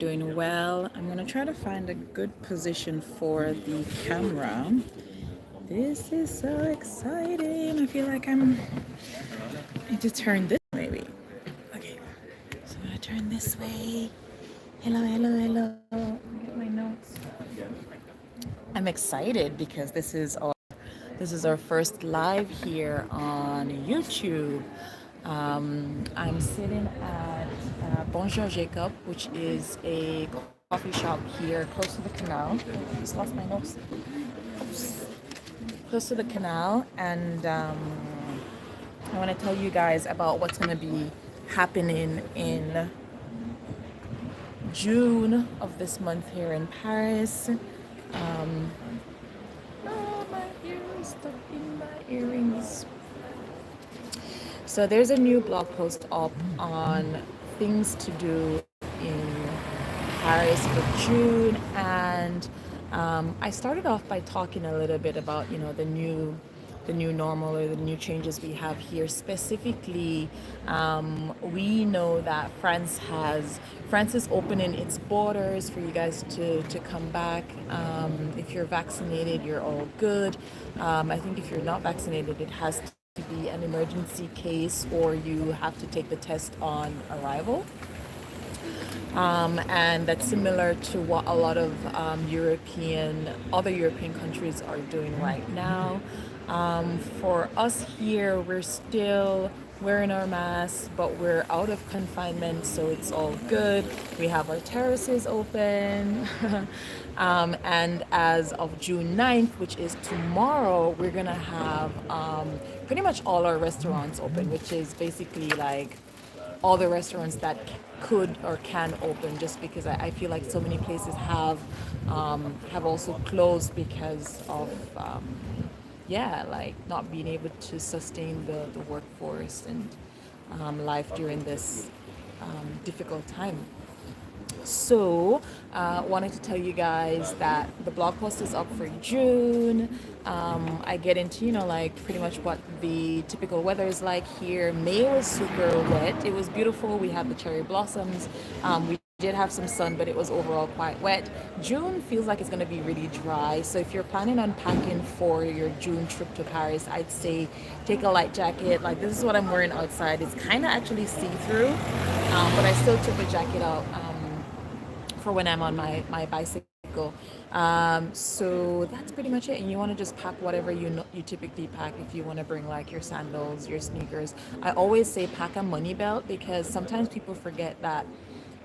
Doing well. I'm gonna try to find a good position for the camera. This is so exciting. I feel like I need to turn this maybe. Okay, so I'm gonna turn this way. Hello, hello, hello. Let me get my notes. I'm excited because this is our first live here on YouTube. I'm sitting at Bonjour Jacob, which is a coffee shop here close to the canal. I just lost my notes. Oops. Close to the canal, and I want to tell you guys about what's going to be happening in June of this month here in Paris. Oh, my ears stuck in my earrings. So there's a new blog post up on things to do in Paris for June, and I started off by talking a little bit about the new normal or the new changes we have here. Specifically, we know that France is opening its borders for you guys to come back. If you're vaccinated, you're all good. I think if you're not vaccinated, it has to be an emergency case or you have to take the test on arrival. And that's similar to what a lot of other European countries are doing right now. For us here, we're still wearing our masks, but we're out of confinement, so it's all good. We have our terraces open. And as of June 9th, which is tomorrow, we're gonna have pretty much all our restaurants open, which is basically like all the restaurants that could or can open, just because I feel like so many places have also closed because of like not being able to sustain the workforce and life during this difficult time. So, wanted to tell you guys that the blog post is up for June. I get into, like pretty much what the typical weather is like here. May was super wet. It was beautiful. We had the cherry blossoms. We did have some sun, but it was overall quite wet. June feels like it's going to be really dry. So if you're planning on packing for your June trip to Paris, I'd say take a light jacket. Like this is what I'm wearing outside. It's kind of actually see-through, but I still took the jacket out for when I'm on my bicycle. So that's pretty much it. And you want to just pack whatever you typically pack. If you want to bring like your sandals, your sneakers, I always say pack a money belt, because sometimes people forget that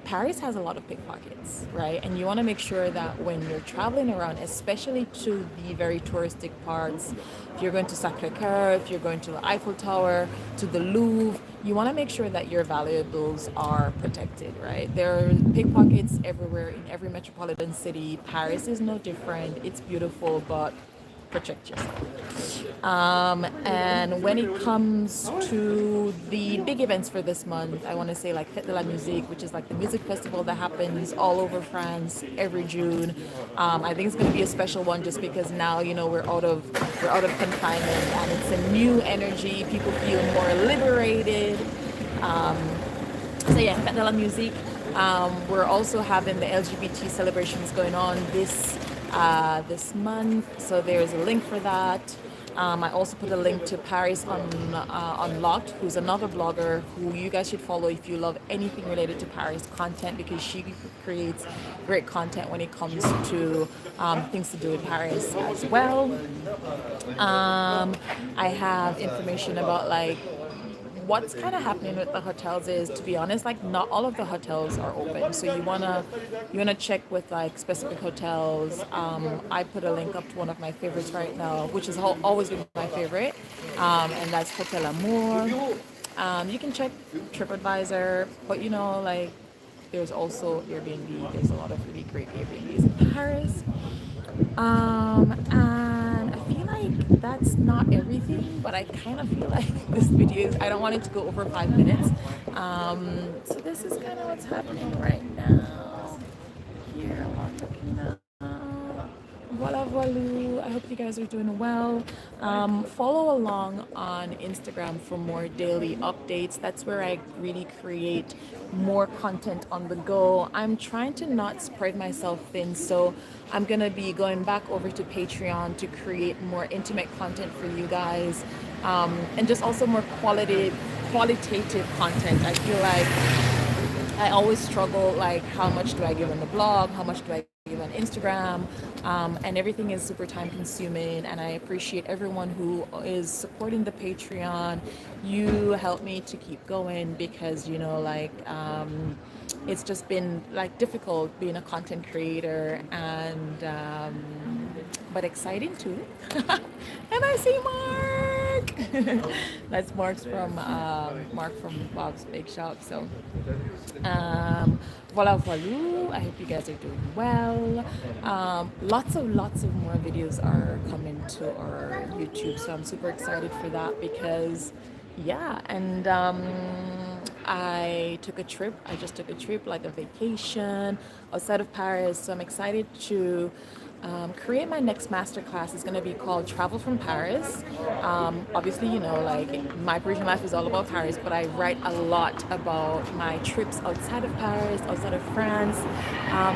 Paris has a lot of pickpockets, right? And you want to make sure that when you're traveling around, especially to the very touristic parts, if you're going to Sacré-Cœur, if you're going to the Eiffel Tower, to the Louvre, you want to make sure that your valuables are protected, right? There are pickpockets everywhere in every metropolitan city. Paris is no different. It's beautiful, but protect yourself. And when it comes to the big events for this month, I want to say like Fête de la Musique, which is like the music festival that happens all over France every June. I think it's going to be a special one just because now we're out of confinement and it's a new energy. People feel more liberated. So yeah, Fête de la Musique. We're also having the LGBT celebrations going on this month, so there's a link for that. I also put a link to Paris Unlocked, who's another blogger who you guys should follow if you love anything related to Paris content, because she creates great content when it comes to things to do in Paris as well. I have information about like what's kind of happening with the hotels is, to be honest, like not all of the hotels are open. So you wanna check with like specific hotels. I put a link up to one of my favorites right now, which has always been my favorite, and that's Hotel Amour. You can check TripAdvisor, but like there's also Airbnb. There's a lot of really great Airbnbs in Paris. And I feel like that's not everything, but I kind of feel like this video I don't want it to go over 5 minutes. So this is kind of what's happening right now here on the canal. Voila, voila. I hope hope you guys are doing well. Follow along on Instagram for more daily updates. That's where I really create more content on the go. I'm trying to not spread myself thin, so I'm gonna be going back over to Patreon to create more intimate content for you guys, and just also more qualitative content. I feel like I always struggle, like, how much do I give on the blog, how much do I give on Instagram, and everything is super time consuming. And I appreciate everyone who is supporting the Patreon. You help me to keep going because, it's just been like difficult being a content creator, and but exciting too. And I see Mark. That's Mark from Bob's Bake Shop. So voila voila, I hope you guys are doing well. Lots of more videos are coming to our YouTube, so I'm super excited for that because yeah. And I just took a trip, like a vacation outside of Paris, so I'm excited to create my next masterclass. Is going to be called Travel from Paris. Obviously, like, My Parisian Life is all about Paris, but I write a lot about my trips outside of Paris, outside of France.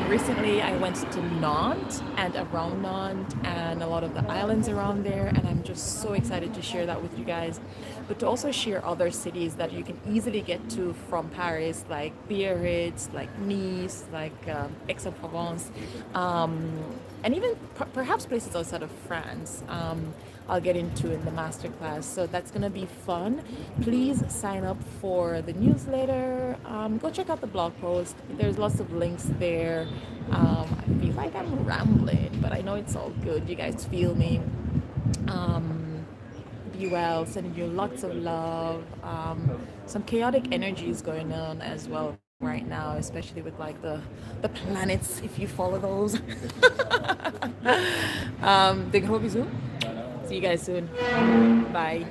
Recently, I went to Nantes and around Nantes and a lot of the islands around there, and I'm just so excited to share that with you guys, but to also share other cities that you can easily get to from Paris, like Biarritz, like Nice, like Aix-en-Provence, and even perhaps places outside of France. I'll get into in the masterclass, so that's gonna be fun. Please sign up for the newsletter. Go check out the blog post. There's lots of links there. I feel like I'm rambling, but I know it's all good. You guys feel me. Be well. Sending you lots of love. Some chaotic energies going on as well right now, especially with like the planets, if you follow those. Des gros bisous. See you guys soon. Bye.